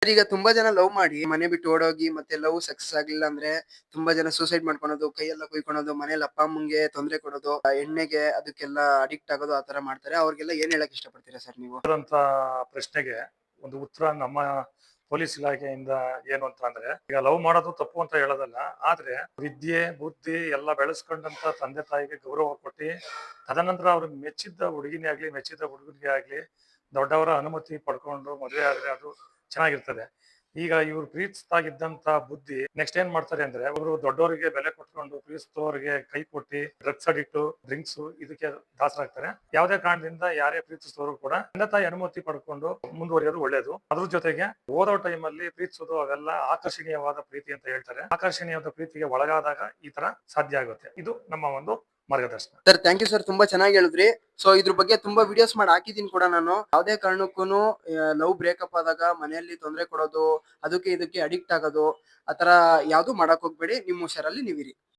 Sir ಈಗ ತುಂಬಾ ಜನ ಲವ್ ಮಾಡಿ ಮನೆ ಬಿಟ್ಟು ಓಡೋಗಿ ಮತ್ತೆ ಲವ್ ಸಕ್ಸಸ್ ಆಗ್ಲಿಲ್ಲ ಅಂದ್ರೆ ತುಂಬಾ ಜನ ಸೂಸೈಡ್ ಮಾಡ್ಕೊಳೋದು, ಕೈಯೆಲ್ಲ ಕುಯ್ಕೊಳೋದು, ಮನೇಲಿ ಅಪ್ಪ ಅಮ್ಮಂಗೆ ತೊಂದ್ರೆ ಕೊಡೋದು, ಎಣ್ಣೆಗೆ ಅದಕ್ಕೆಲ್ಲ ಅಡಿಕ್ಟ್ ಆಗೋದು ಆತರ ಮಾಡ್ತಾರೆ. ಅವ್ರಿಗೆಲ್ಲ ಏನ್ ಹೇಳಕ್ ಇಷ್ಟಪಡ್ತೀರಾ ಸರ್ ನೀವು? ಅಂತ ಪ್ರಶ್ನೆಗೆ ಒಂದು ಉತ್ತರ ನಮ್ಮ ಪೊಲೀಸ್ ಇಲಾಖೆಯಿಂದ ಏನು ಅಂತ ಅಂದ್ರೆ, ಈಗ ಲವ್ ಮಾಡೋದು ತಪ್ಪು ಅಂತ ಹೇಳೋದಲ್ಲ, ಆದ್ರೆ ವಿದ್ಯೆ ಬುದ್ಧಿ ಎಲ್ಲ ಬೆಳೆಸ್ಕೊಂಡಂತ ತಂದೆ ತಾಯಿಗೆ ಗೌರವ ಕೊಟ್ಟು ತದನಂತರ ಅವ್ರಿಗೆ ಮೆಚ್ಚಿದ್ದ ಹುಡುಗಿನೇ ಆಗ್ಲಿ ಮೆಚ್ಚಿದ್ದ ಹುಡುಗನಿಗೆ ಆಗ್ಲಿ ದೊಡ್ಡವರ ಅನುಮತಿ ಪಡ್ಕೊಂಡು ಮದುವೆ ಆದ್ರೆ ಅದು ಚೆನ್ನಾಗಿರ್ತದೆ. ಈಗ ಇವ್ರು ಪ್ರೀತಿಸ್ತಾಗಿದ್ದಂತ ಬುದ್ಧಿ ನೆಕ್ಸ್ಟ್ ಏನ್ ಮಾಡ್ತಾರೆ ಅಂದ್ರೆ, ಅವರು ದೊಡ್ಡವರಿಗೆ ಬೆಲೆ ಕೊಟ್ಕೊಂಡು ಪ್ರೀತಿಸುವವರಿಗೆ ಕೈ ಕೊಟ್ಟಿ ಡ್ರಗ್ಸ್ ಅಡಿಕ್ಟ್ ಡ್ರಿಂಕ್ಸ್ ಇದಕ್ಕೆ ದಾಸರಾಗ್ತಾರೆ. ಯಾವುದೇ ಕಾರಣದಿಂದ ಯಾರೇ ಪ್ರೀತಿಸುವವರು ಕೂಡ ತಂದೆ ತಾಯಿ ಅನುಮತಿ ಪಡ್ಕೊಂಡು ಮುಂದುವರಿಯೋದು ಒಳ್ಳೇದು. ಅದ್ರ ಜೊತೆಗೆ ಓದೋ ಟೈಮ್ ಅಲ್ಲಿ ಪ್ರೀತಿಸೋದು ಅವೆಲ್ಲ ಆಕರ್ಷಣೀಯವಾದ ಪ್ರೀತಿ ಅಂತ ಹೇಳ್ತಾರೆ. ಆಕರ್ಷಣೀಯವಾದ ಪ್ರೀತಿಗೆ ಒಳಗಾದಾಗ ಈ ತರ ಸಾಧ್ಯ ಆಗುತ್ತೆ. ಇದು ನಮ್ಮ ಒಂದು ಮಾರ್ಗದರ್ಶನ. ಸರ್ ಥ್ಯಾಂಕ್ ಯು ಸರ್, ತುಂಬಾ ಚೆನ್ನಾಗಿ ಹೇಳಿದ್ರಿ. ಸೊ ಇದ್ರ ಬಗ್ಗೆ ತುಂಬಾ ವಿಡಿಯೋಸ್ ಮಾಡಿ ಹಾಕಿದೀನಿ ಕೂಡ ನಾನು. ಯಾವ್ದೇ ಕಾರಣಕ್ಕೂನು ಲವ್ ಬ್ರೇಕಪ್ ಆದಾಗ ಮನೆಯಲ್ಲಿ ತೊಂದ್ರೆ ಕೊಡೋದು, ಅದಕ್ಕೆ ಇದಕ್ಕೆ ಅಡಿಕ್ಟ್ ಆಗೋದು ಆತರ ಯಾವ್ದು ಮಾಡಕ್ ಹೋಗ್ಬೇಡಿ. ನಿಮ್ ಹುಷಾರಲ್ಲಿ ನೀವಿರಿ.